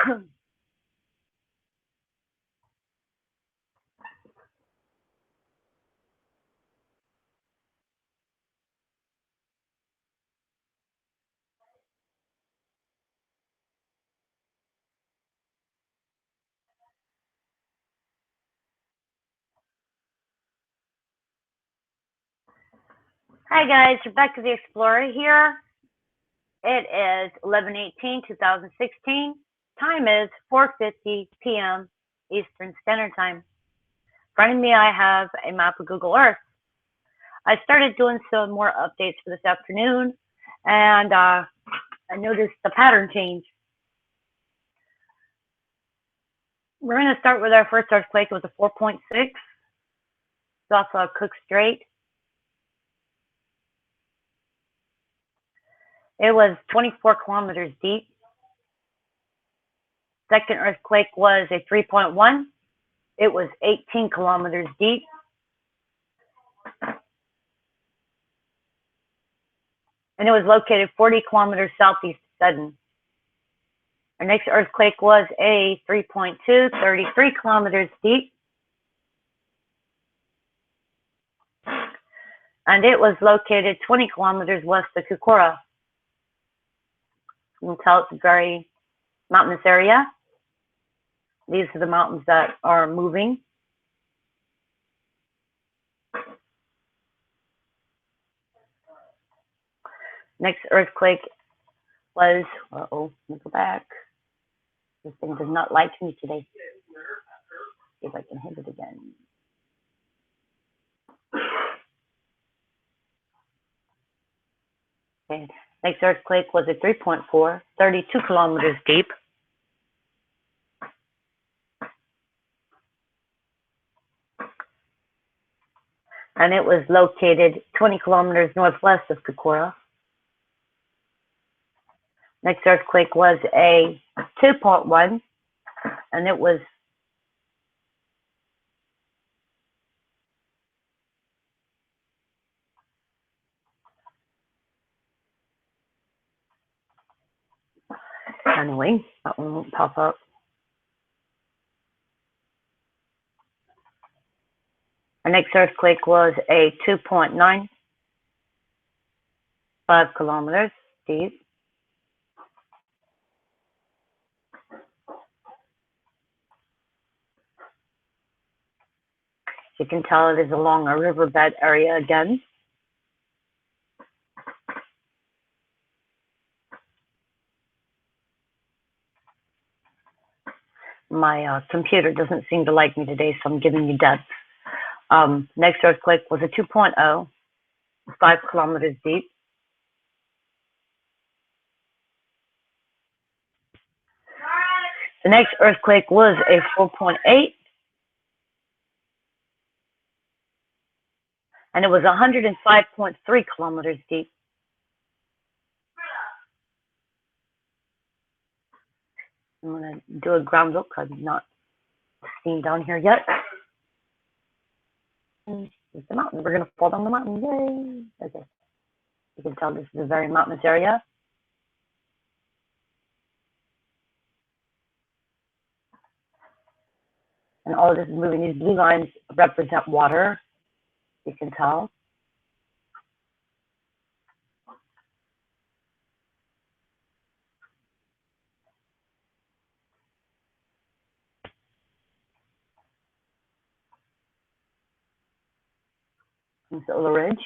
Hi guys, Rebecca the Explorer here. It is 11/18/2016. Time is 4:50 p.m. Eastern Standard Time. In front of me I have a map of Google Earth. I started doing some more updates for this afternoon, and I noticed the pattern change. We're going to start with our first earthquake. It was a 4.6. It's also a Cook Strait. It was 24 kilometers deep. Second earthquake was a 3.1. It was 18 kilometers deep. And it was located 40 kilometers southeast of Sudden. Our next earthquake was a 3.2, 33 kilometers deep. And it was located 20 kilometers west of Kokura. You can tell it's a very mountainous area. These are the mountains that are moving. Next earthquake was, let me go back. This thing does not like me today. See if I can hit it again. Okay. Next earthquake was a 3.4, 32 kilometers deep. And it was located 20 kilometers northwest of Kokura. Next earthquake was a 2.1, and it was anyway, that one won't pop up. Our next earthquake was a 2.9, 5 kilometers deep. You can tell it is along a riverbed area again. My computer doesn't seem to like me today, so I'm giving you depth. Next earthquake was a 2.0, 5 kilometers deep. The next earthquake was a 4.8, and it was 105.3 kilometers deep. I'm going to do a ground look. I'm not seen down here yet. There's the mountain. We're going to fall down the mountain. Yay! Okay. You can tell this is a very mountainous area. And all of this is moving. These blue lines represent water. You can tell. Solar Ridge.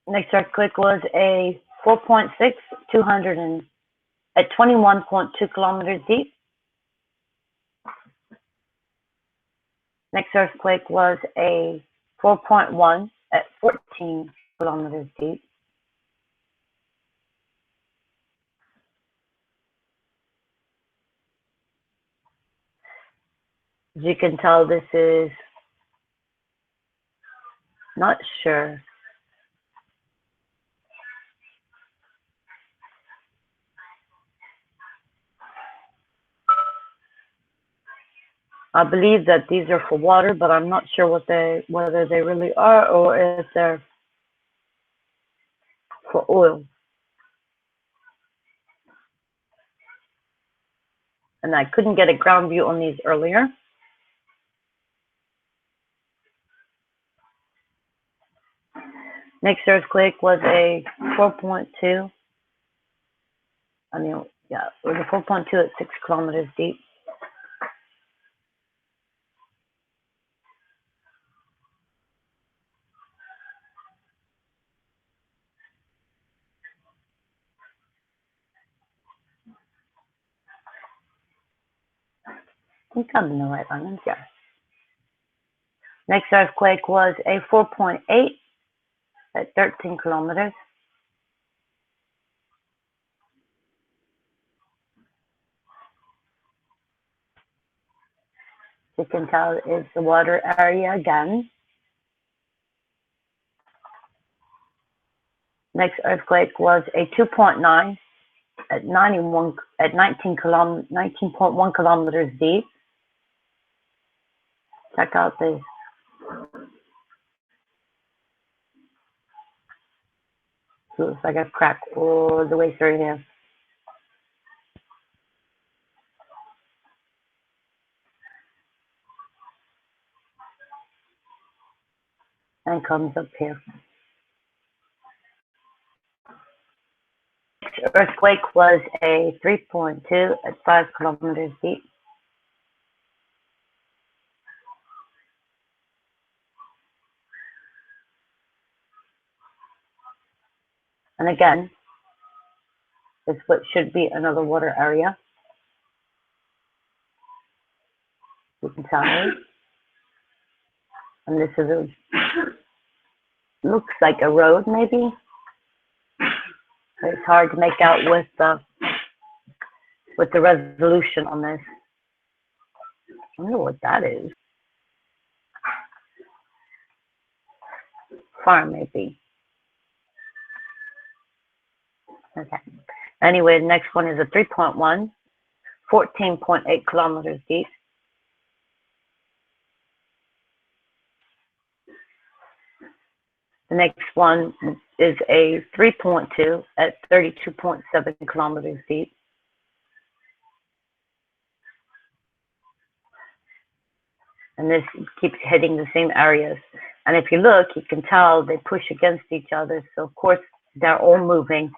Next earthquake was a 4.6, at 21.2 kilometers deep. Next earthquake was a 4.1 at 14 kilometers deep. As you can tell, this is not sure. I believe that these are for water, but I'm not sure whether they really are or if they're for oil. And I couldn't get a ground view on these earlier. Next earthquake was a 4.2. I mean, yeah, it was a 4.2 at 6 kilometers deep. I think I'm in the right islands, yeah. Next earthquake was a 4.8 at 13 kilometers. You can tell is the water area again. Next earthquake was a 2.9 at 19.1 kilometers deep. Check out this. It looks like a crack all the way through here. And comes up here. Next earthquake was a 3.2 at 5 kilometers deep. And again, this what should be another water area. You can tell me. And this is a, looks like a road maybe. But it's hard to make out with the resolution on this. I wonder what that is. Farm maybe. Okay. Anyway, the next one is a 3.1, 14.8 kilometers deep. The next one is a 3.2 at 32.7 kilometers deep. And this keeps hitting the same areas. And if you look, you can tell they push against each other. So of course, they're all moving.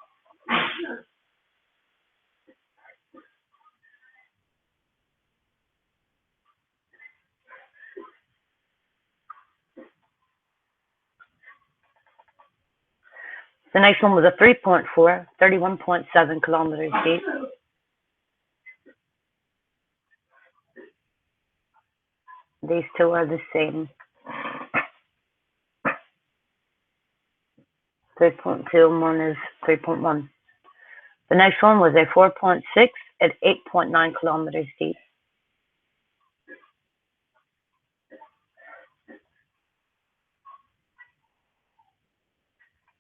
The next one was a 3.4, 31.7 kilometers deep. These two are the same. 3.2 and one is 3.1. The next one was a 4.6 at 8.9 kilometers deep.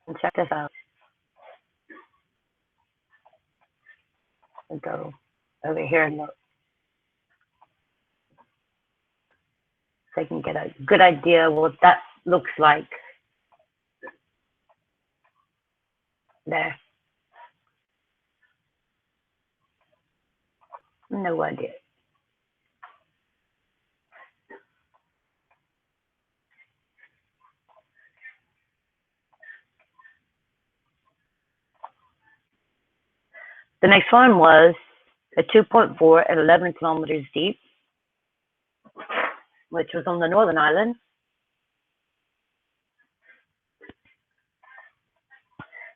And check this out. I'll go over here and look. So I can get a good idea what that looks like. There. No idea. The next one was a 2.4 at 11 kilometers deep, which was on the northern island.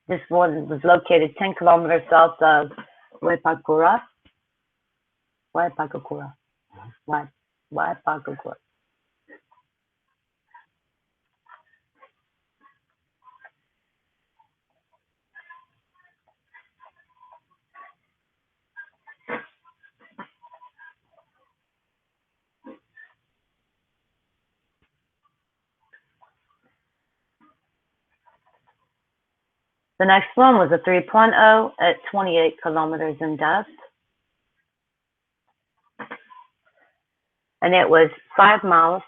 This one was located 10 kilometers south of Waipaikura. Waipaikura. The next one was a 3.0 at 28 kilometers in depth. and it was 5 miles,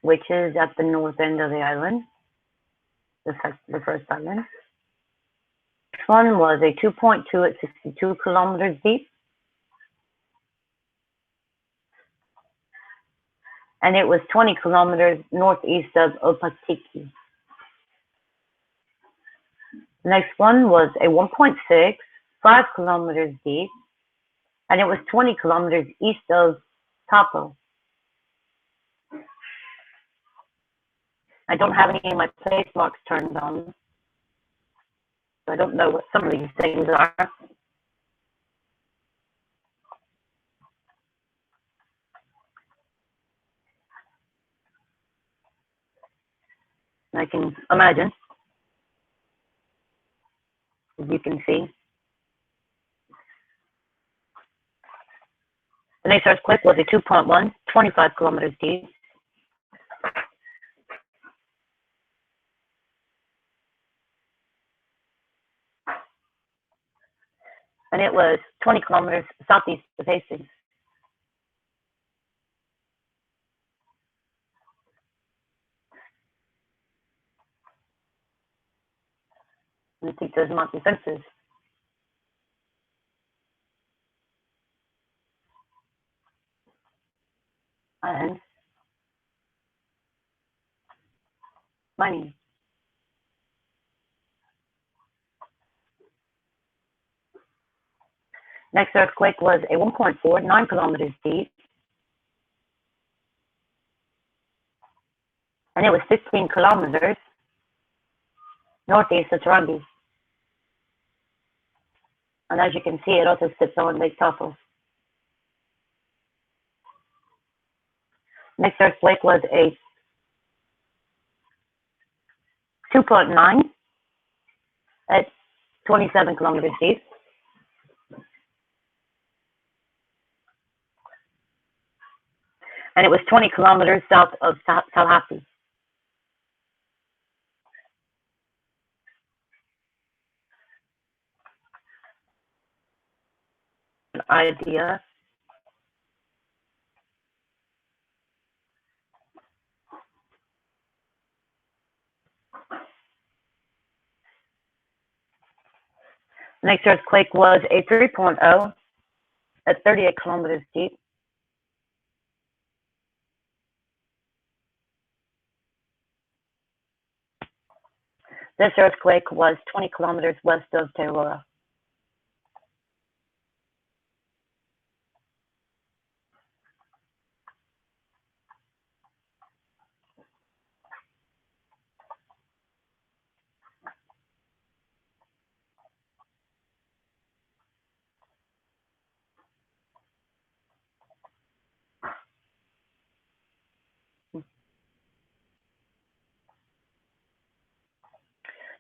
which is at the north end of the island, the first island. This one was a 2.2 at 62 kilometers deep. And it was 20 kilometers northeast of Opatiki. The next one was a 1.6, 5 kilometers deep, and it was 20 kilometers east of Tapo. I don't have any of my place marks turned on, so I don't know what some of these things are. I can imagine, as you can see. The next earthquake was a 2.1, 25 kilometers deep. And it was 20 kilometers southeast of Hastings. I think those might be fences. And mining. Next earthquake was a 1.4, 9 kilometers deep. And it was 15 kilometers northeast of Tarangi. And as you can see, it also sits on Lake Taupo. Next earthquake was a 2.9 at 27 kilometers deep. And it was 20 kilometers south of Tallahassee. An idea. The next earthquake was a 3.0 at 38 kilometers deep. This earthquake was 20 kilometers west of Terrora.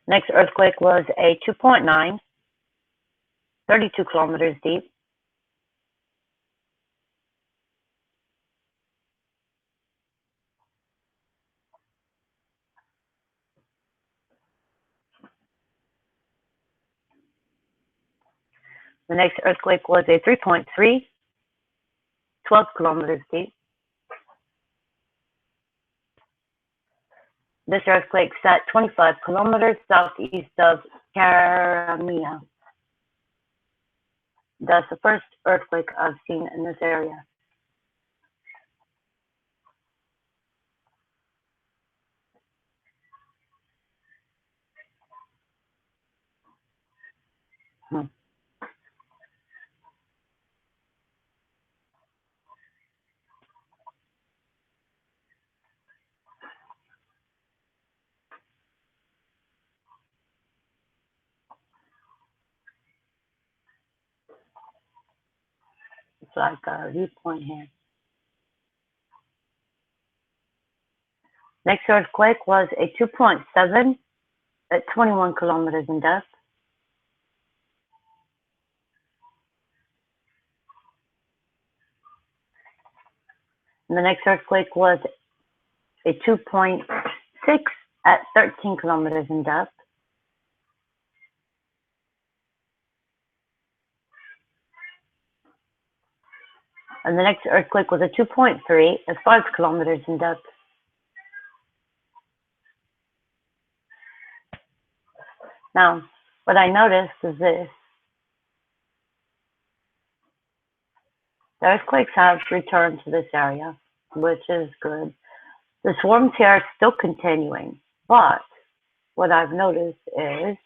Next earthquake was a 2.9, 32 kilometers deep. The next earthquake was a 3.3, 12 kilometers deep. This earthquake sat 25 kilometers southeast of Karamea. That's the first earthquake I've seen in this area. It's like a viewpoint here. Next earthquake was a 2.7 at 21 kilometers in depth. And the next earthquake was a 2.6 at 13 kilometers in depth. And the next earthquake was a 2.3 at 5 kilometers in depth. Now, what I noticed is this. The earthquakes have returned to this area, which is good. The swarms here are still continuing, but what I've noticed is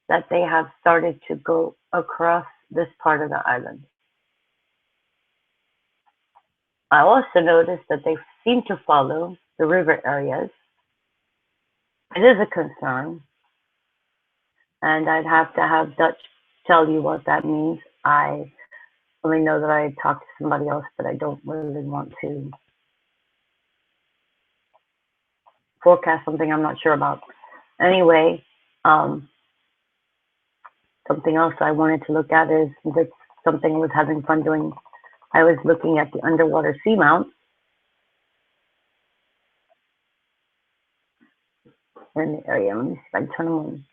that they have started to go across this part of the island. I also noticed that they seem to follow the river areas. It is a concern, and I'd have to have Dutch tell you what that means. I only know that I talked to somebody else, but I don't really want to forecast something I'm not sure about. Anyway, something else I wanted to look at is that's something I was having fun doing. I was looking at the underwater seamounts in the area. Let me see if I can turn them on.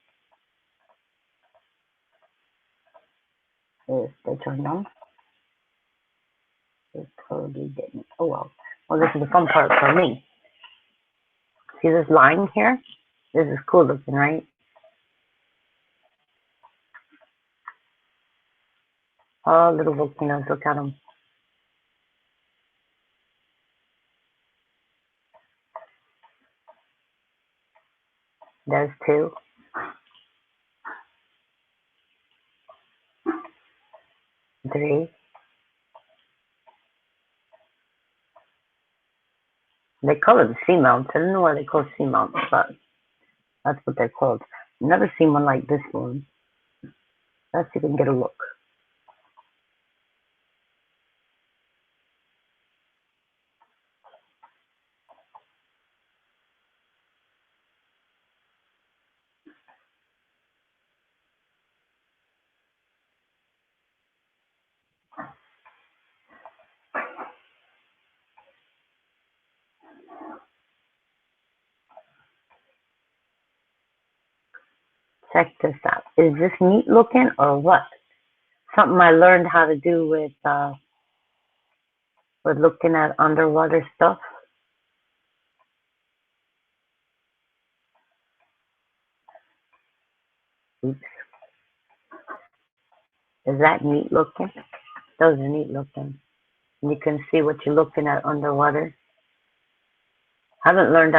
If they turned on. They probably didn't. Oh well. Well, this is the fun part for me. See this line here? This is cool looking, right? Oh, little volcanoes, look at them. There's 2. 3. They call it the seamounts. I don't know why they call it seamounts, but that's what they're called. I've never seen one like this one. Let's see if we can get a look. Check this out. Is this neat looking or what? Something I learned how to do with looking at underwater stuff. Oops. Is that neat looking? Those are neat looking. And you can see what you're looking at underwater. I haven't learned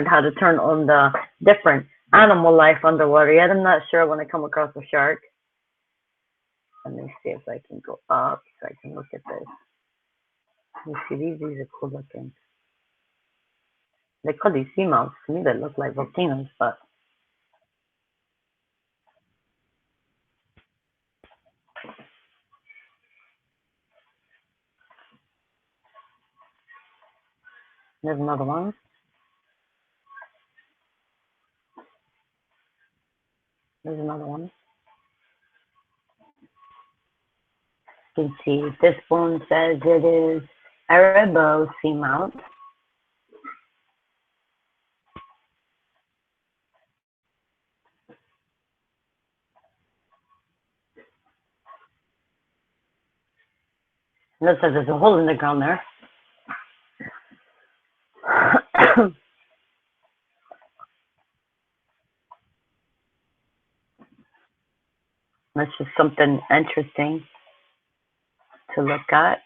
how to turn on the different animal life underwater yet. I'm not sure when I come across a shark. Let me see if I can go up so I can look at this. You see these are cool looking. They call these seamounts. To me, they look like volcanoes, but there's another one. There's another one. You can see this one says it is Arabo seamount. Looks like there's a hole in the ground there. That's just something interesting to look at.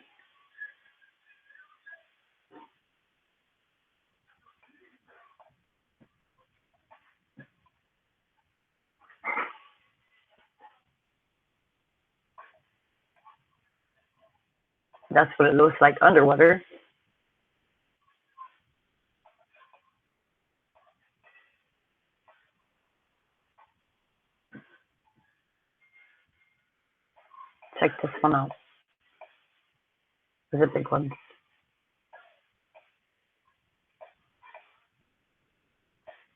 That's what it looks like underwater. Check this one out. There's a big one.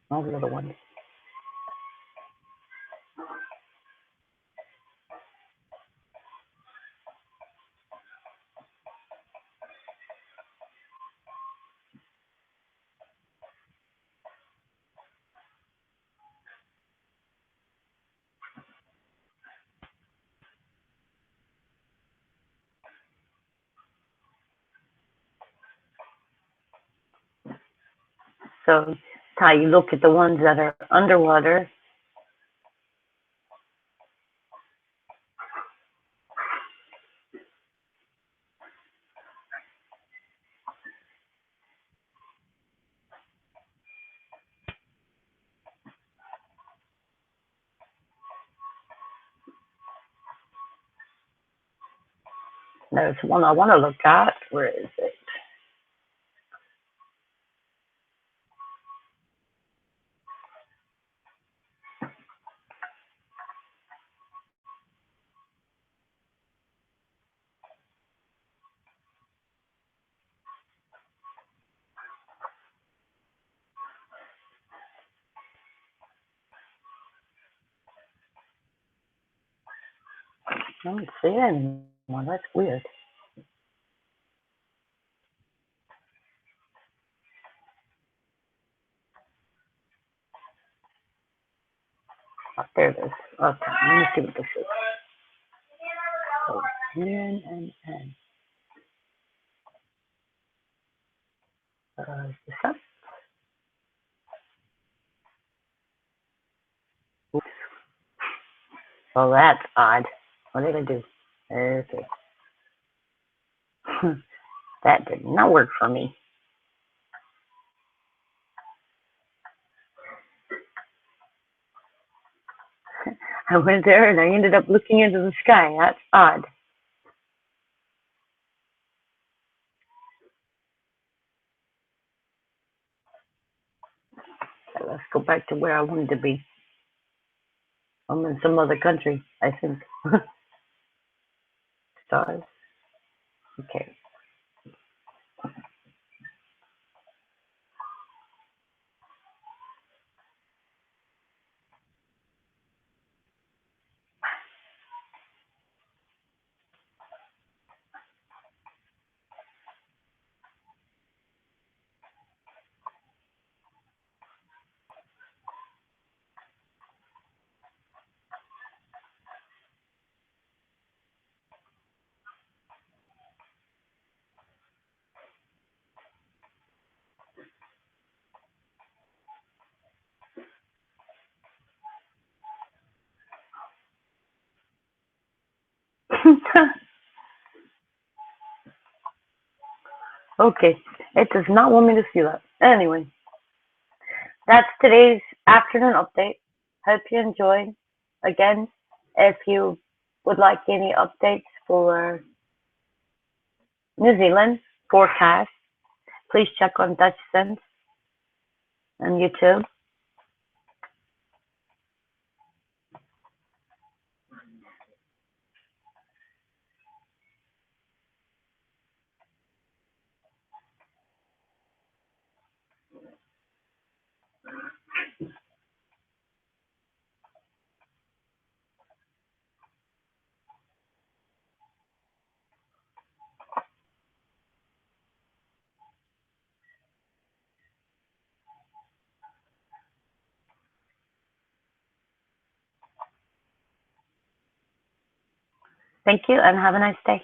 All the little ones. So it's how you look at the ones that are underwater. There's one I want to look at. Where is it? I don't see it anymore. That's weird. Oh, there it is. Okay, let me see what this is. So, N. Is this up? Oops. Well, that's odd. What did I do? Okay. That did not work for me. I went there and I ended up looking into the sky. That's odd. Okay, let's go back to where I wanted to be. I'm in some other country, I think. Stars. Okay. Okay, it does not want me to see that. Anyway, that's today's afternoon update. Hope you enjoyed. Again, if you would like any updates for New Zealand forecast, please check on DUTCHSINSE on YouTube. Thank you and have a nice day.